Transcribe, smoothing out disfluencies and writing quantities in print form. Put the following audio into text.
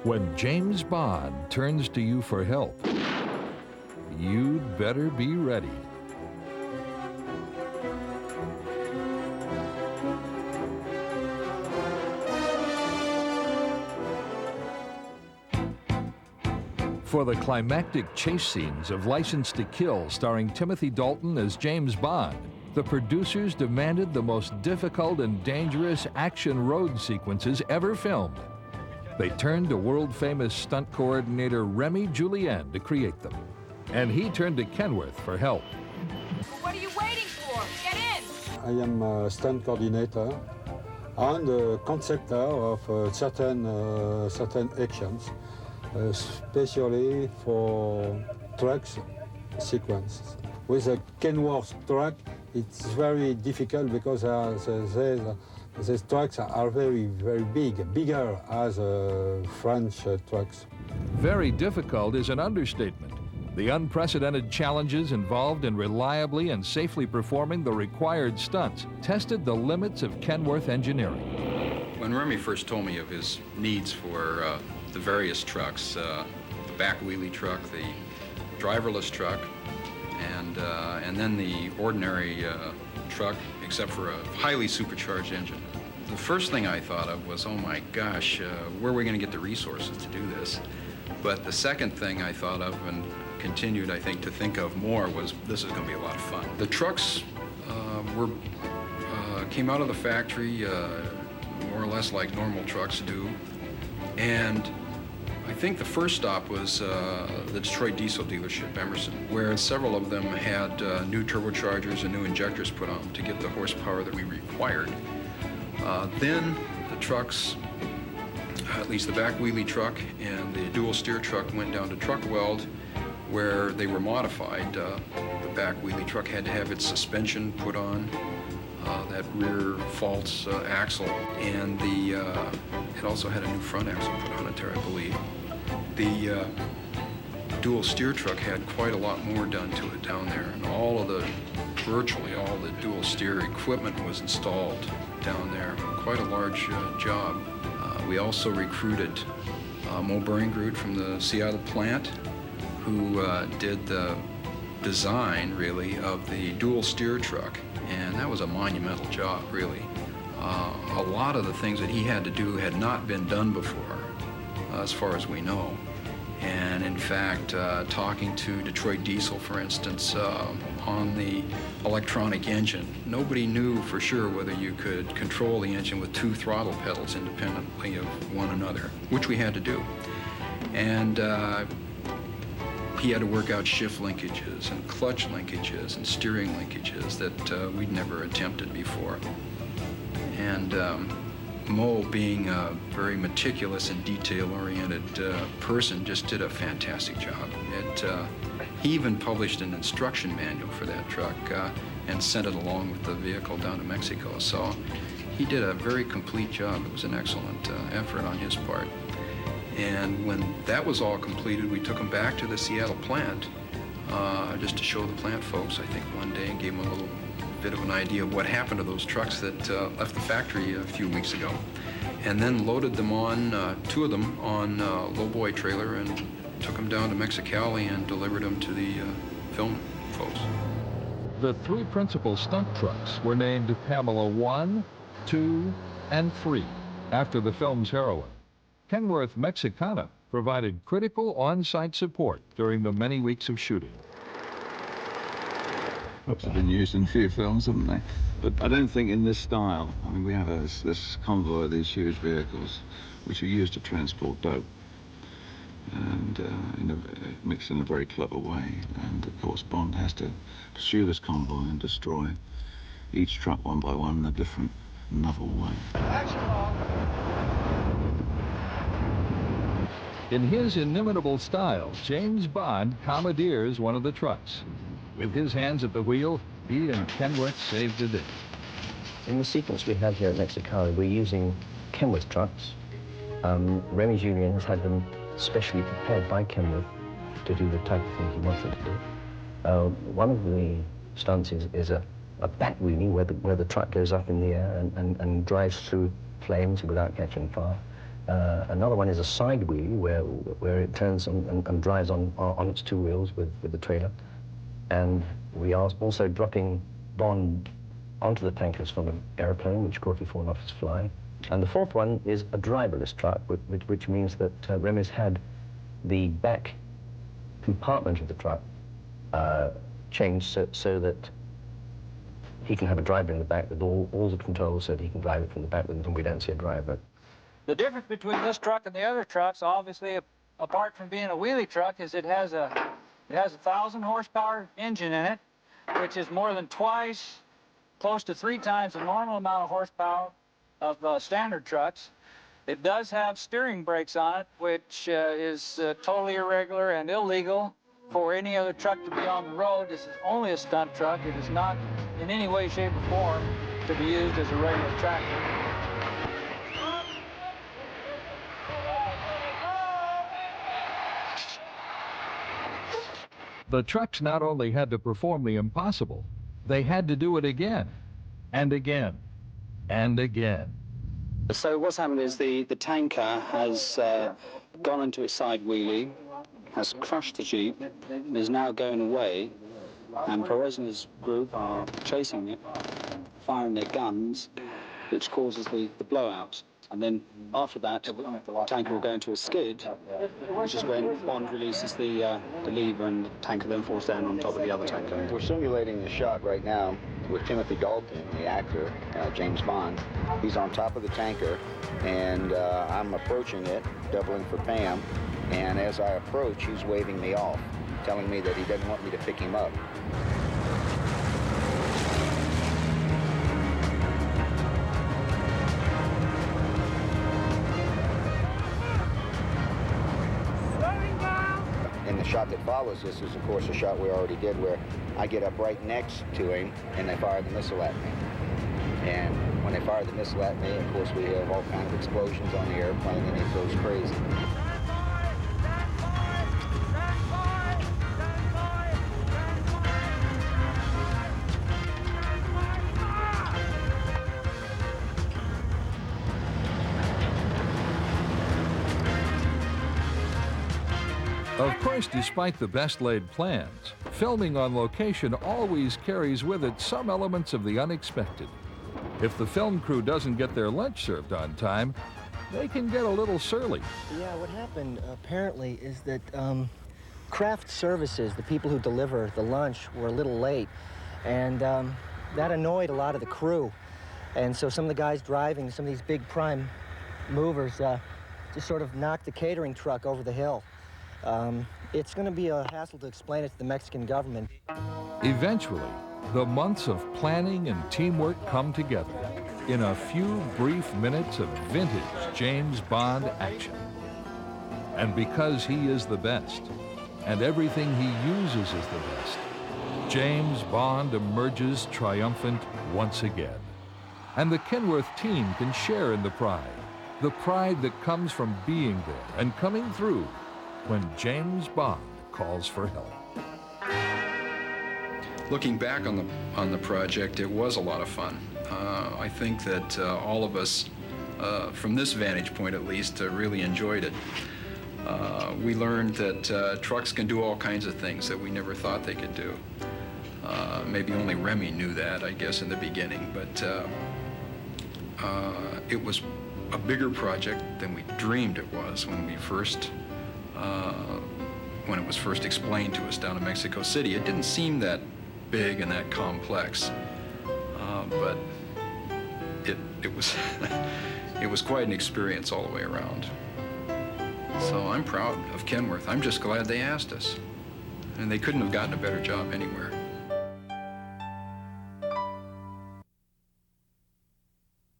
When James Bond turns to you for help, you'd better be ready. For the climactic chase scenes of License to Kill, starring Timothy Dalton as James Bond, the producers demanded the most difficult and dangerous action road sequences ever filmed. They turned to world-famous stunt coordinator Remy Julien to create them. And he turned to Kenworth for help. What are you waiting for? Get in! I am a stunt coordinator and a conceptor of certain actions, especially for trucks sequences. With a Kenworth truck, it's very difficult because these trucks are very, very big, bigger as French trucks. Very difficult is an understatement. The unprecedented challenges involved in reliably and safely performing the required stunts tested the limits of Kenworth engineering. When Remy first told me of his needs for the various trucks, the back wheelie truck, the driverless truck, and then the ordinary truck, except for a highly supercharged engine. The first thing I thought of was, oh my gosh, where are we going to get the resources to do this? But the second thing I thought of and continued, I think, to think of more was, this is going to be a lot of fun. The trucks came out of the factory more or less like normal trucks do, and I think the first stop was the Detroit diesel dealership, Emerson, where several of them had new turbochargers and new injectors put on to get the horsepower that we required. Then the trucks, at least the back wheelie truck and the dual steer truck, went down to Truck Weld, where they were modified. The back wheelie truck had to have its suspension put on, that rear false axle, and it also had a new front axle put on it there, I believe. The dual steer truck had quite a lot more done to it down there, and virtually all the dual steer equipment was installed down there. Quite a large job. We also recruited Mo Beringrude from the Seattle plant, who did the design, really, of the dual steer truck, and that was a monumental job, really. A lot of the things that he had to do had not been done before, as far as we know. And in fact, talking to Detroit Diesel, for instance, on the electronic engine, nobody knew for sure whether you could control the engine with two throttle pedals independently of one another, which we had to do. And he had to work out shift linkages and clutch linkages and steering linkages that we'd never attempted before. And Mo, being a very meticulous and detail-oriented person, just did a fantastic job. He even published an instruction manual for that truck and sent it along with the vehicle down to Mexico. So he did a very complete job. It was an excellent effort on his part. And when that was all completed, we took him back to the Seattle plant just to show the plant folks, I think, one day, and gave them a little bit of an idea of what happened to those trucks that left the factory a few weeks ago. And then loaded them on, two of them, on a lowboy trailer and took them down to Mexicali and delivered them to the film folks. The three principal stunt trucks were named Pamela 1, 2, and 3, after the film's heroine. Kenworth Mexicana provided critical on-site support during the many weeks of shooting. Trucks have been used in a few films, haven't they? But I don't think in this style. I mean, we have this convoy of these huge vehicles, which are used to transport dope, and mixed in a very clever way. And of course, Bond has to pursue this convoy and destroy each truck one by one in a different, novel way. In his inimitable style, James Bond commandeers one of the trucks. With his hands at the wheel, he and Kenworth saved the day. In the sequence we have here at Mexicali, we're using Kenworth trucks. Remy Julien has had them specially prepared by Kenworth to do the type of thing he wants them to do. One of the stunts is a back wheelie where the truck goes up in the air and drives through flames without catching fire. Another one is a side wheelie where it turns and drives on its two wheels with the trailer. And we are also dropping Bond onto the tankers from an airplane, which Corky Fornoff is flying. And the fourth one is a driverless truck, which means that Remy's had the back compartment of the truck changed so that he can have a driver in the back with all the controls so that he can drive it from the back and we don't see a driver. The difference between this truck and the other trucks, obviously, apart from being a wheelie truck, is it has a 1,000 horsepower engine in it, which is more than twice, close to 3 times the normal amount of horsepower of standard trucks. It does have steering brakes on it, which is totally irregular and illegal for any other truck to be on the road. This is only a stunt truck. It is not in any way, shape, or form to be used as a regular tractor. The trucks not only had to perform the impossible, they had to do it again, and again, and again. So what's happened is the tanker has gone into its side wheelie, has crushed the Jeep, and is now going away, and Perez and his group are chasing it, firing their guns, which causes the blowouts. And then after that, the tanker will go into a skid, which is when Bond releases the lever and the tanker then falls down on top of the other tanker. We're simulating the shot right now with Timothy Dalton, the actor, James Bond. He's on top of the tanker, and I'm approaching it, doubling for Pam, and as I approach, he's waving me off, telling me that he doesn't want me to pick him up. And the shot that follows this is, of course, a shot we already did where I get up right next to him and they fire the missile at me. And when they fire the missile at me, of course, we have all kinds of explosions on the airplane and it goes crazy. Of course, despite the best-laid plans, filming on location always carries with it some elements of the unexpected. If the film crew doesn't get their lunch served on time, they can get a little surly. Yeah, what happened apparently is that craft services, the people who deliver the lunch, were a little late, and that annoyed a lot of the crew. And so some of the guys driving some of these big prime movers just sort of knocked the catering truck over the hill. It's going to be a hassle to explain it to the Mexican government. Eventually, the months of planning and teamwork come together in a few brief minutes of vintage James Bond action. And because he is the best, and everything he uses is the best, James Bond emerges triumphant once again. And the Kenworth team can share in the pride that comes from being there and coming through when James Bond calls for help. Looking back on the project, it was a lot of fun. I think that all of us, from this vantage point at least, really enjoyed it. We learned that trucks can do all kinds of things that we never thought they could do. Maybe only Remy knew that, I guess, in the beginning, but it was a bigger project than we dreamed it was when it was first explained to us down in Mexico City. It didn't seem that big and that complex, but it was it was quite an experience all the way around. So I'm proud of Kenworth. I'm just glad they asked us, and they couldn't have gotten a better job anywhere.